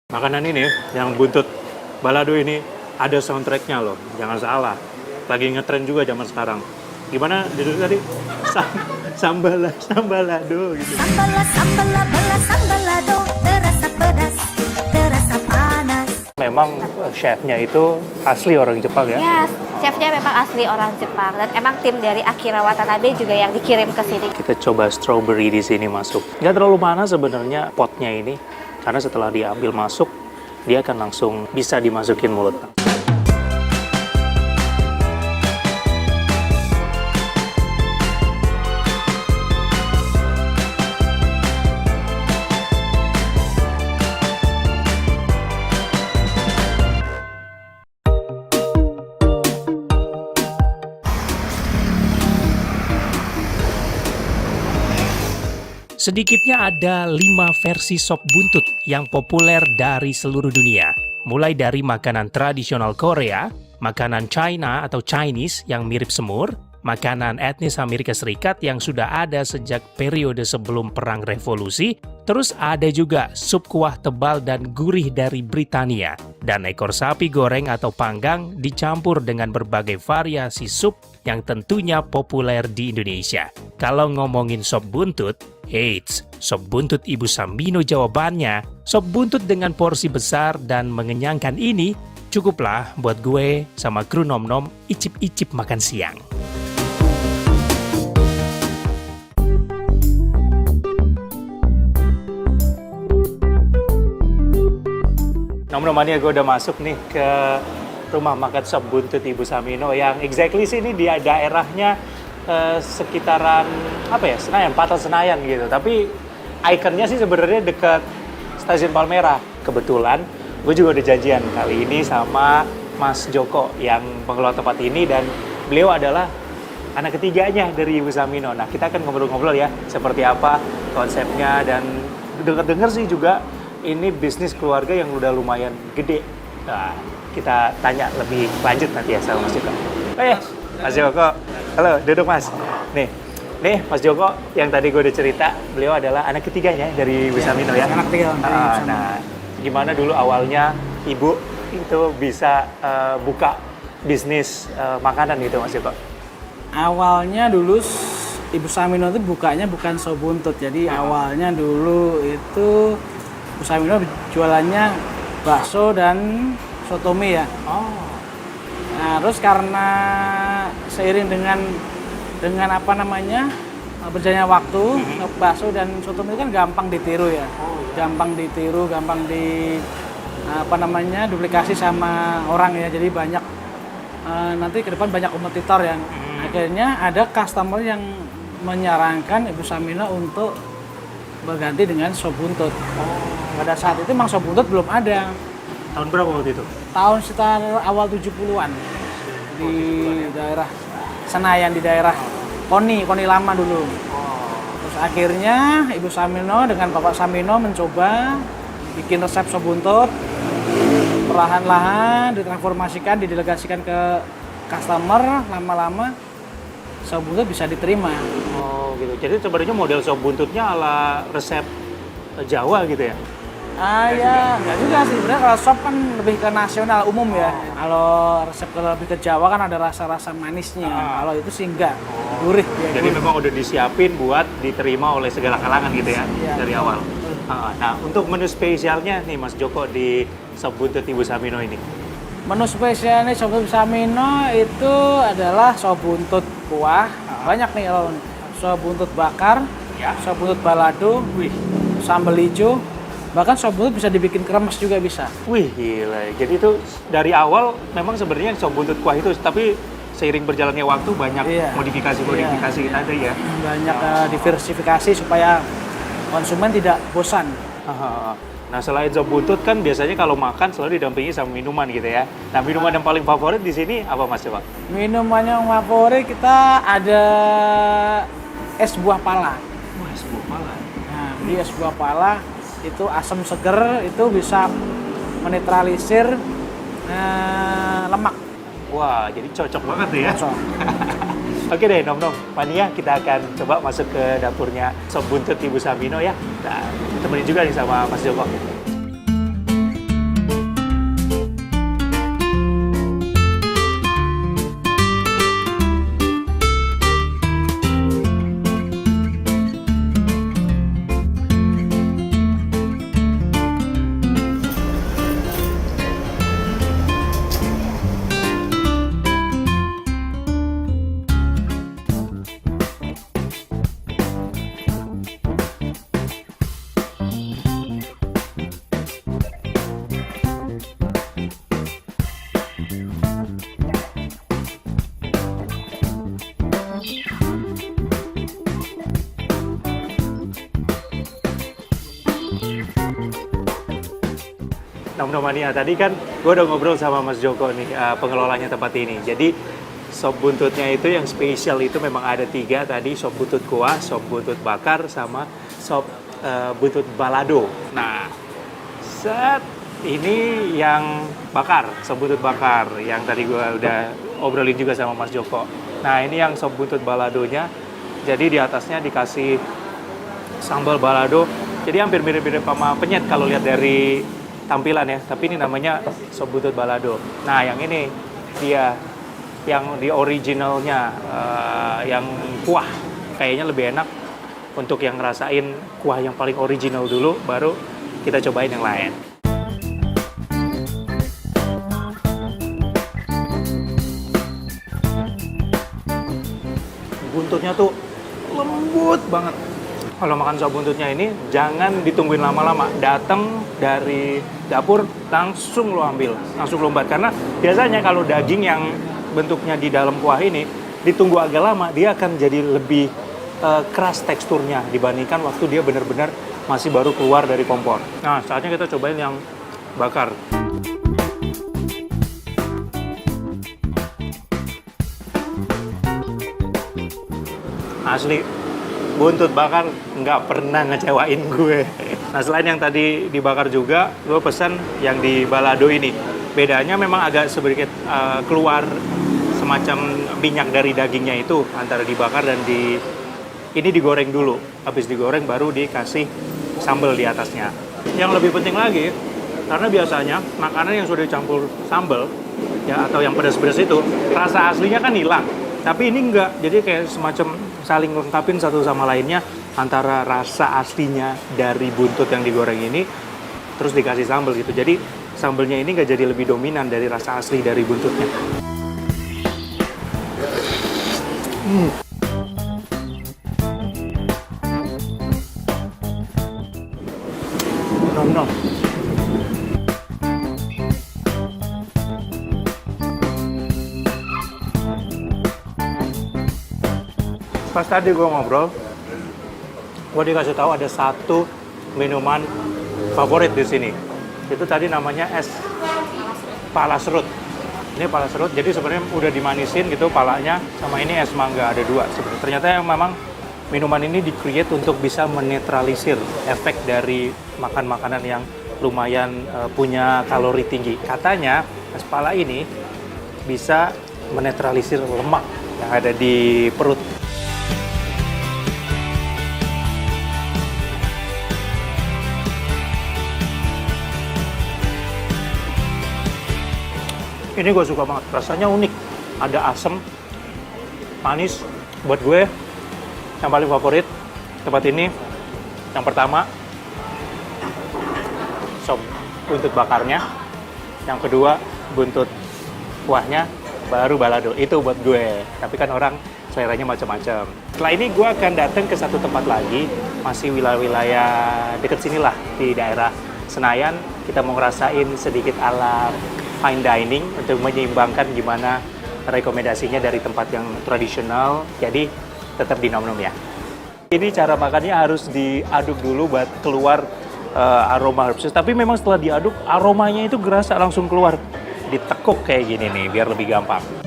Makanan ini, yang buntut balado ini, ada soundtracknya loh. Jangan salah. Lagi ngetren juga zaman sekarang. Gimana judul tadi? Sambalado gitu. Sambalado, terasa pedas, terasa panas. Memang chefnya itu asli orang Jepang ya? Yes, chefnya memang asli orang Jepang dan emang tim dari Akira Watanabe juga yang dikirim ke sini. Kita coba strawberry di sini masuk. Nggak terlalu panas sebenarnya potnya ini, karena setelah diambil masuk, dia akan langsung bisa dimasukin mulut. Sedikitnya ada 5 versi sop buntut yang populer dari seluruh dunia. Mulai dari makanan tradisional Korea, makanan China atau Chinese yang mirip semur, makanan etnis Amerika Serikat yang sudah ada sejak periode sebelum Perang Revolusi, terus ada juga sup kuah tebal dan gurih dari Britania, dan ekor sapi goreng atau panggang dicampur dengan berbagai variasi sup yang tentunya populer di Indonesia. Kalau ngomongin sop buntut, eits, sop buntut Ibu Samino jawabannya. Sop buntut dengan porsi besar dan mengenyangkan ini cukuplah buat gue sama kru nom-nom icip-icip makan siang. Nom-nom mania, gue udah masuk nih ke rumah makan sop buntut Ibu Samino yang exactly sini di daerahnya sekitaran apa ya, Senayan, Patel Senayan gitu. Tapi ikonnya sih sebenarnya dekat Stasiun Palmerah. Kebetulan gue juga udah janjian kali ini sama Mas Joko yang pengelola tempat ini, dan beliau adalah anak ketiganya dari Ibu Samino. Nah, kita akan ngobrol-ngobrol ya seperti apa konsepnya, dan dengar-dengar sih juga ini bisnis keluarga yang udah lumayan gede. Nah, kita tanya lebih lanjut nanti ya sama Mas Joko. Mas Joko, halo, duduk Mas. Nih Mas Joko yang tadi gue udah cerita, beliau adalah anak ketiganya dari Ibu Samino ya? Anak ketiga dari Ibu Samino. Nah, gimana dulu awalnya Ibu itu bisa buka bisnis makanan gitu Mas Joko? Awalnya dulu Ibu Samino itu bukanya bukan sop buntut. Jadi awalnya dulu itu Ibu Samino jualannya bakso dan sotomi ya. Oh. Nah, terus karena seiring dengan apa namanya berjalannya waktu, bakso dan sotomi itu kan gampang ditiru ya. Gampang ditiru, gampang duplikasi sama orang ya. Jadi banyak nanti ke depan banyak kompetitor yang akhirnya ada customer yang menyarankan Ibu Samino untuk berganti dengan sop buntut. Pada saat itu memang sop buntut belum ada. Tahun berapa waktu itu? Tahun sekitar awal 70-an di daerah Senayan, di daerah Koni Lama dulu. Terus akhirnya Ibu Samino dengan Bapak Samino mencoba bikin resep sop buntut. Perlahan-lahan ditransformasikan, didelegasikan ke customer, lama-lama sop buntut bisa diterima. Oh gitu. Jadi sebenarnya model sop buntutnya ala resep Jawa gitu ya? Ya, enggak juga sih. Sebenarnya kalau sop kan lebih ke nasional, umum ya. Kalau resep lebih ke Jawa kan ada rasa-rasa manisnya. Kalau itu sih enggak, gurih. Ya, Jadi gurih. memang udah disiapin buat diterima oleh segala kalangan gitu ya, Iya, dari betul. awal. Nah, untuk menu spesialnya nih Mas Joko di sop buntut Ibu Samino ini. Menu spesialnya sop buntut Samino itu adalah sop buntut kuah. Banyak nih kalau sop buntut bakar, Ya. sop buntut balado, Wih, sambal hijau. Bahkan sop buntut bisa dibikin kremes juga bisa. wih gila. Jadi itu dari awal memang sebenarnya sop buntut kuah itu, tapi seiring berjalannya waktu banyak Iya. modifikasi kita ada ya. Banyak diversifikasi supaya konsumen tidak bosan. Nah, selain sop buntut kan biasanya kalau makan selalu didampingi sama minuman gitu ya. Nah, minuman yang paling favorit di sini apa Mas Coba? Minuman yang favorit kita ada es buah pala. Wah, sebuah pala. Nah, di es buah pala itu asam seger, itu bisa menetralisir lemak. Wah, jadi cocok banget tuh ya. Cocok. Oke deh, nom-nom. Mania, kita akan coba masuk ke dapurnya sop buntut Ibu Samino ya. Nah, temenin juga nih sama Mas Joko. Nom-Nom Mania, tadi kan gue udah ngobrol sama Mas Joko nih, pengelolanya tempat ini. Jadi sop buntutnya itu yang spesial itu memang ada 3 tadi, sop buntut kuah, sop buntut bakar, sama sop buntut balado. Nah, ini yang bakar, sop buntut bakar, yang tadi gue udah obrolin juga sama Mas Joko. Nah, ini yang sop buntut baladonya, jadi di atasnya dikasih sambal balado, jadi hampir mirip-mirip sama penyet kalau lihat dari tampilan ya, tapi ini namanya sop buntut balado. Nah, yang ini dia yang di originalnya, yang kuah kayaknya lebih enak. Untuk yang ngerasain kuah yang paling original dulu, baru kita cobain yang lain. Buntutnya tuh lembut banget. Kalau makan sop buntutnya ini, jangan ditungguin lama-lama. Datang dari dapur, langsung lo ambil, langsung lombat. Karena biasanya kalau daging yang bentuknya di dalam kuah ini, ditunggu agak lama, dia akan jadi lebih keras teksturnya dibandingkan waktu dia benar-benar masih baru keluar dari kompor. Nah, saatnya kita cobain yang bakar. Asli, buntut bakar nggak pernah ngecewain gue. Nah, selain yang tadi dibakar juga, gue pesan yang di balado ini. Bedanya memang agak sedikit keluar semacam minyak dari dagingnya itu, antara dibakar dan ini digoreng dulu. Habis digoreng baru dikasih sambal di atasnya. Yang lebih penting lagi, karena biasanya makanan yang sudah dicampur sambal ya, atau yang pedas-pedas itu, rasa aslinya kan hilang. Tapi ini enggak, jadi kayak semacam saling lengkapin satu sama lainnya, antara rasa aslinya dari buntut yang digoreng ini terus dikasih sambal gitu. Jadi sambalnya ini nggak jadi lebih dominan dari rasa asli dari buntutnya. Nom-nom. Pas tadi gue ngobrol, gue dikasih tahu ada satu minuman favorit di sini. Itu tadi namanya es pala serut. Ini pala serut, jadi sebenarnya udah dimanisin gitu palanya, sama ini es mangga, ada 2 sebenarnya. Ternyata yang memang minuman ini di-create untuk bisa menetralisir efek dari makan makanan yang lumayan punya kalori tinggi. Katanya es pala ini bisa menetralisir lemak yang ada di perut. Ini gue suka banget, rasanya unik. Ada asam, manis. Buat gue, yang paling favorit tempat ini, yang pertama, sop buntut bakarnya. Yang kedua, buntut kuahnya, baru balado. Itu buat gue. Tapi kan orang seleranya macam-macam. Setelah ini gue akan datang ke satu tempat lagi, masih wilayah-wilayah deket sinilah, di daerah Senayan. Kita mau ngerasain sedikit ala fine dining untuk menyeimbangkan gimana rekomendasinya dari tempat yang tradisional. Jadi tetap di Nom-Nom ya. Ini cara makannya harus diaduk dulu buat keluar aroma herbs. Tapi memang setelah diaduk aromanya itu gerasa langsung keluar. Ditekuk kayak gini nih biar lebih gampang.